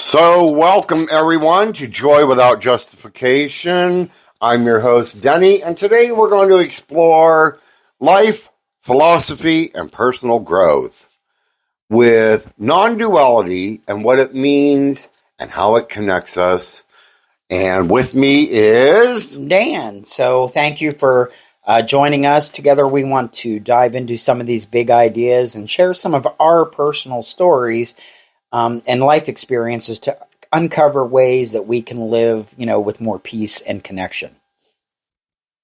So, welcome everyone to Joy Without Justification. I'm your host, Denny, and today we're going to explore life, philosophy, and personal growth with non-duality and what it means and how it connects us. And with me is Dan. So thank you for joining us. Together we want to dive into some of these big ideas and share some of our personal stories and life experiences to uncover ways that we can live, with more peace and connection.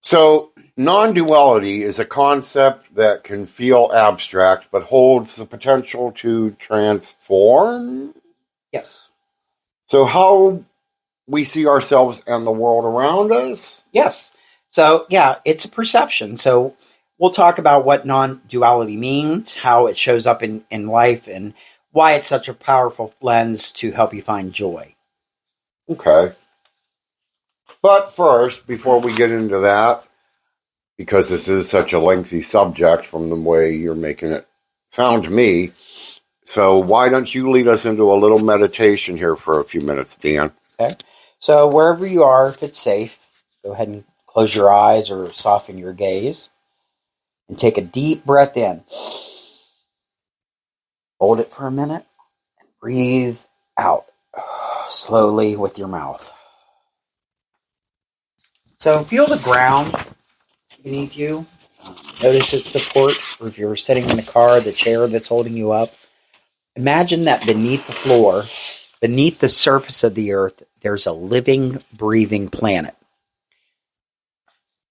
So, non-duality is a concept that can feel abstract, but holds the potential to transform. Yes. So, how we see ourselves and the world around us? Yes. So, yeah, it's a perception. So, we'll talk about what non-duality means, how it shows up in life, and why it's such a powerful lens to help you find joy. Okay. But first, before we get into that, because this is such a lengthy subject from the way you're making it sound to me, so why don't you lead us into a little meditation here for a few minutes, Dan? Okay. So wherever you are, if it's safe, go ahead and close your eyes or soften your gaze and take a deep breath in. Hold it for a minute and breathe out slowly with your mouth. So feel the ground beneath you. Notice its support, or if you're sitting in the car, the chair that's holding you up. Imagine that beneath the floor, beneath the surface of the earth, there's a living, breathing planet.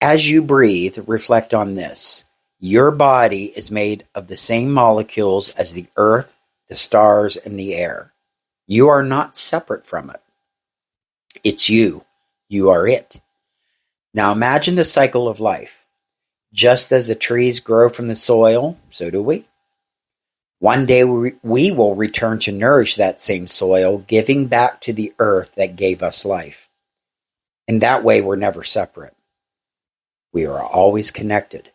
As you breathe, reflect on this. Your body is made of the same molecules as the earth, the stars, and the air. You are not separate from it. It's you. You are it. Now imagine the cycle of life. Just as the trees grow from the soil, so do we. One day we will return to nourish that same soil, giving back to the earth that gave us life. And that way we're never separate. We are always connected.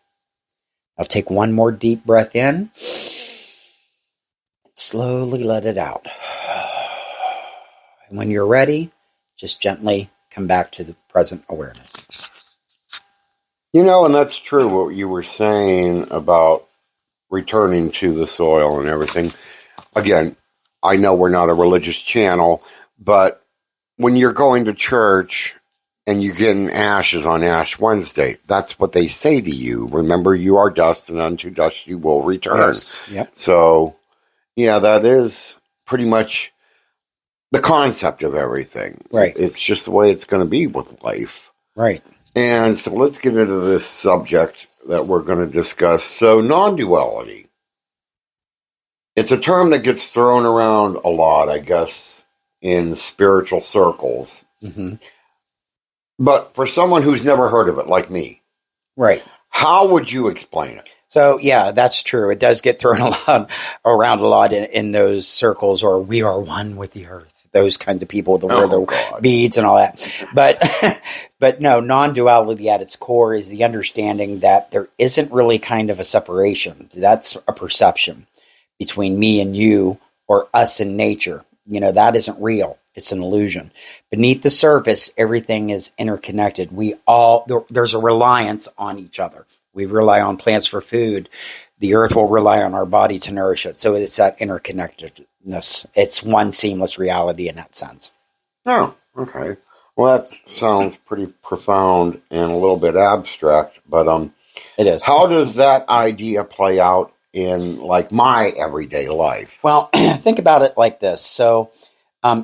I'll take one more deep breath in and slowly let it out. And when you're ready, just gently come back to the present awareness. And that's true what you were saying about returning to the soil and everything. Again, I know we're not a religious channel, but when you're going to church and you're getting ashes on Ash Wednesday, that's what they say to you. Remember, you are dust, and unto dust you will return. Yes. Yep. So, yeah, that is pretty much the concept of everything. Right. It's just the way it's going to be with life. Right. And so let's get into this subject that we're going to discuss. So, non-duality. It's a term that gets thrown around a lot, I guess, in spiritual circles. Mm-hmm. But for someone who's never heard of it, like me, right? How would you explain it? So, yeah, that's true. It does get thrown around a lot in those circles, or we are one with the earth. Those kinds of people that wear the beads and all that. But no, non-duality at its core is the understanding that there isn't really kind of a separation. That's a perception between me and you, or us and nature. That isn't real. It's an illusion. Beneath the surface, everything is interconnected. There's a reliance on each other. We rely on plants for food. The earth will rely on our body to nourish it. So it's that interconnectedness. It's one seamless reality in that sense. Oh, okay. Well, that sounds pretty profound and a little bit abstract, but it is. How does that idea play out in my everyday life? Well, think about it like this. So,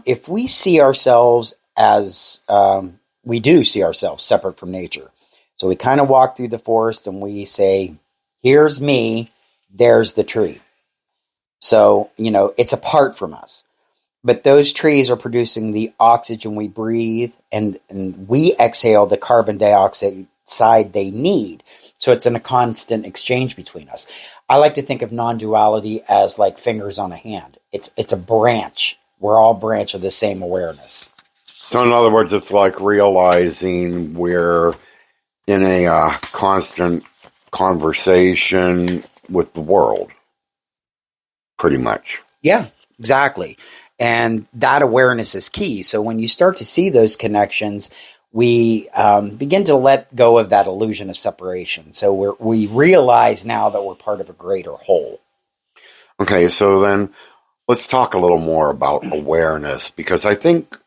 if we see ourselves as we do see ourselves separate from nature, so we kind of walk through the forest and we say, "Here's me, there's the tree." So it's apart from us. But those trees are producing the oxygen we breathe, and we exhale the carbon dioxide they need. So it's in a constant exchange between us. I like to think of non-duality as like fingers on a hand. It's a branch. We're all branch of the same awareness. So in other words, it's like realizing we're in a constant conversation with the world, pretty much. Yeah, exactly. And that awareness is key. So when you start to see those connections, we begin to let go of that illusion of separation. So we realize now that we're part of a greater whole. Okay, so then let's talk a little more about awareness, because I think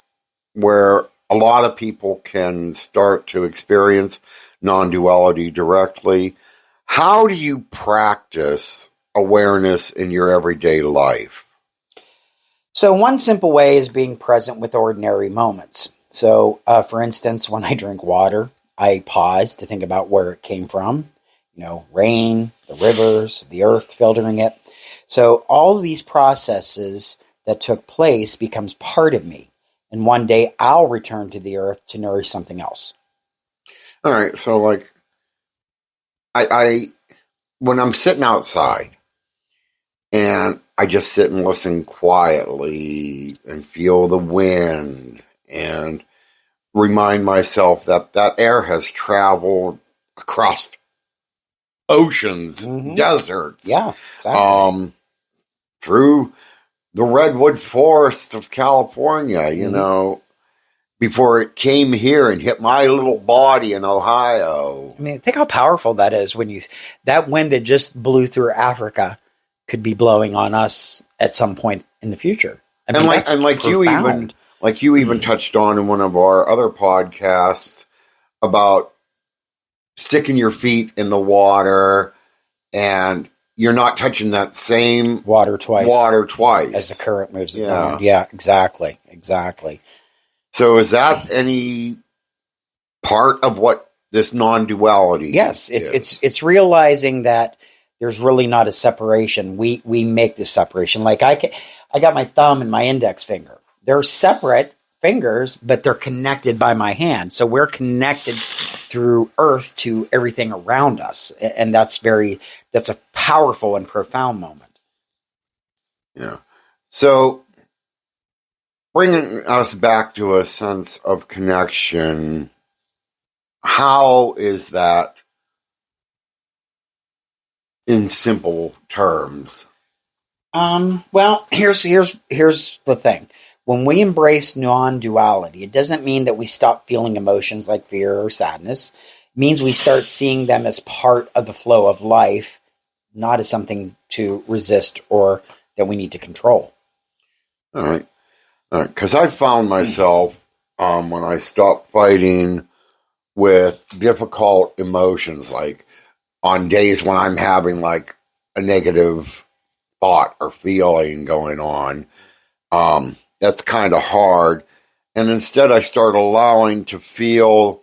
where a lot of people can start to experience non-duality directly, how do you practice awareness in your everyday life? So one simple way is being present with ordinary moments. So, for instance, when I drink water, I pause to think about where it came from. Rain, the rivers, the earth filtering it. So all of these processes that took place becomes part of me. And one day I'll return to the earth to nourish something else. All right. So like I when I'm sitting outside and I just sit and listen quietly and feel the wind and remind myself that that air has traveled across oceans, deserts, exactly. Through the redwood forest of California, before it came here and hit my little body in Ohio. I mean, think how powerful that is that wind that just blew through Africa could be blowing on us at some point in the future. I mean, like you even touched on in one of our other podcasts about sticking your feet in the water and you're not touching that same water twice as the current moves it around. Yeah, exactly. So is that any part of what this non-duality? Yes, it's realizing that there's really not a separation. We make this separation. Like I got my thumb and my index finger. They're separate fingers, but they're connected by my hand. So we're connected through earth to everything around us. And that's a powerful and profound moment. Yeah. So bringing us back to a sense of connection, how is that in simple terms? Well, here's the thing. When we embrace non-duality, it doesn't mean that we stop feeling emotions like fear or sadness. It means we start seeing them as part of the flow of life, not as something to resist or that we need to control. All right. Because I found myself, when I stopped fighting with difficult emotions, like on days when I'm having like a negative thought or feeling going on, that's kind of hard. And instead I start allowing to feel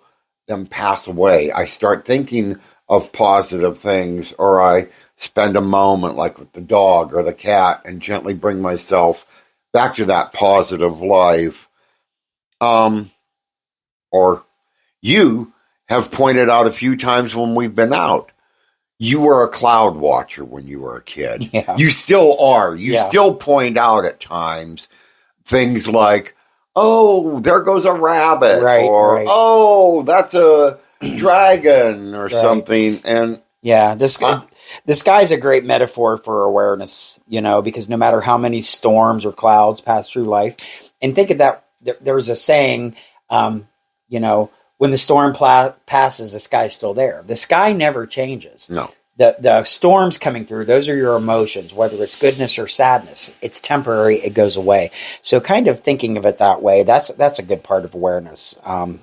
them pass away. I start thinking of positive things, or I spend a moment like with the dog or the cat and gently bring myself back to that positive life. Or you have pointed out a few times when we've been out, you were a cloud watcher when you were a kid. Yeah. You still are. You still point out at times things like, oh, there goes a rabbit, or oh, that's a dragon, or something. And the sky's a great metaphor for awareness, because no matter how many storms or clouds pass through life, and think of that, there's a saying, when the storm passes, the sky's still there. The sky never changes. No. The storms coming through, those are your emotions, whether it's goodness or sadness. It's temporary. It goes away. So kind of thinking of it that way, that's a good part of awareness.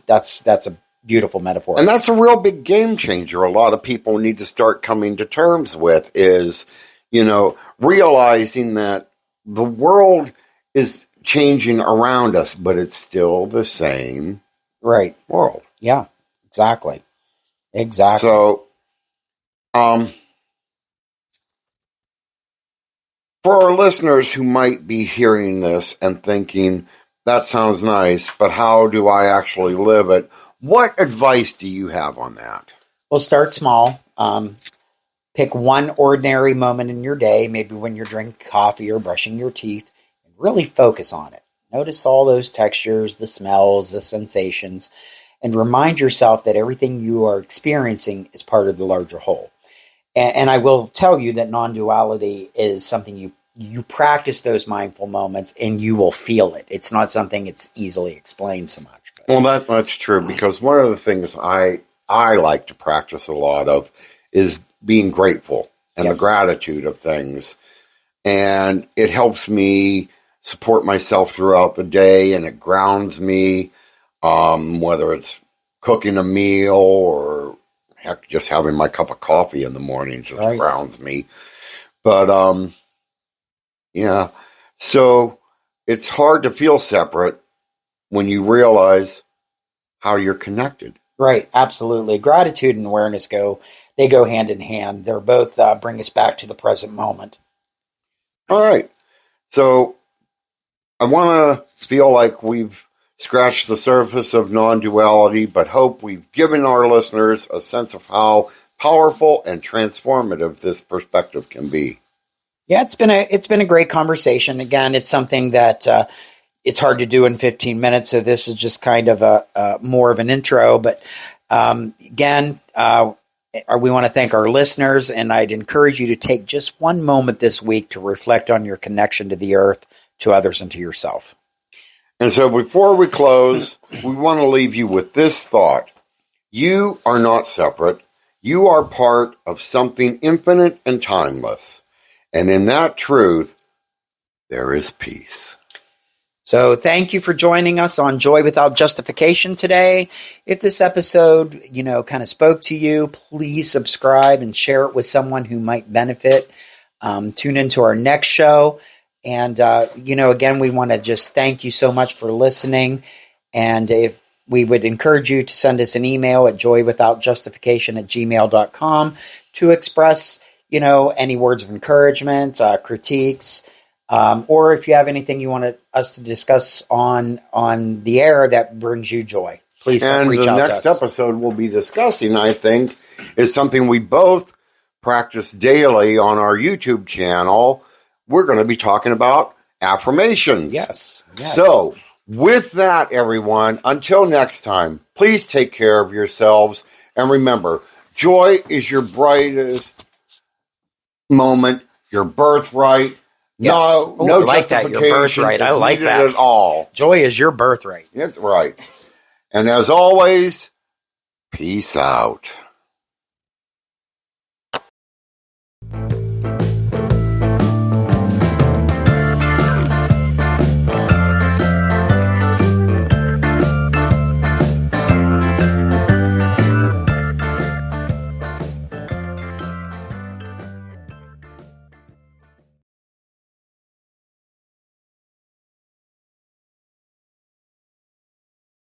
That's a beautiful metaphor. And that's a real big game changer. A lot of people need to start coming to terms with is, realizing that the world is changing around us, but it's still the same world. Yeah, exactly. So, for our listeners who might be hearing this and thinking, that sounds nice, but how do I actually live it? What advice do you have on that? Well, start small. Pick one ordinary moment in your day, maybe when you're drinking coffee or brushing your teeth, and really focus on it. Notice all those textures, the smells, the sensations, and remind yourself that everything you are experiencing is part of the larger whole. And I will tell you that non-duality is something you you practice those mindful moments and you will feel it. It's not something that's easily explained so much. Well, that's true, because one of the things I like to practice a lot of is being grateful and the gratitude of things. And it helps me support myself throughout the day, and it grounds me, whether it's cooking a meal or heck, just having my cup of coffee in the morning just grounds me. But, yeah, so it's hard to feel separate when you realize how you're connected. Right, absolutely. Gratitude and awareness go hand in hand. They're both bring us back to the present moment. All right. So I want to feel like we've scratched the surface of non-duality, but hope we've given our listeners a sense of how powerful and transformative this perspective can be. Yeah, it's been a great conversation. Again, it's something that it's hard to do in 15 minutes, so this is just kind of a more of an intro. But again, we want to thank our listeners, and I'd encourage you to take just one moment this week to reflect on your connection to the earth, to others, and to yourself. And so before we close, we want to leave you with this thought. You are not separate. You are part of something infinite and timeless. And in that truth, there is peace. So thank you for joining us on Joy Without Justification today. If this episode, kind of spoke to you, please subscribe and share it with someone who might benefit. Tune into our next show. And, again, we want to just thank you so much for listening. And if we would encourage you to send us an email at joywithoutjustification@gmail.com to express, any words of encouragement, critiques, or if you have anything you want us to discuss on the air that brings you joy, please reach out to us. And the next episode we'll be discussing, I think, is something we both practice daily on our YouTube channel. We're going to be talking about affirmations. Yes. So, with that, everyone, until next time, please take care of yourselves. And remember, joy is your brightest moment, your birthright. Yes. No I like that, your birthright. I like that at all. Joy is your birthright. That's right. And as always, peace out.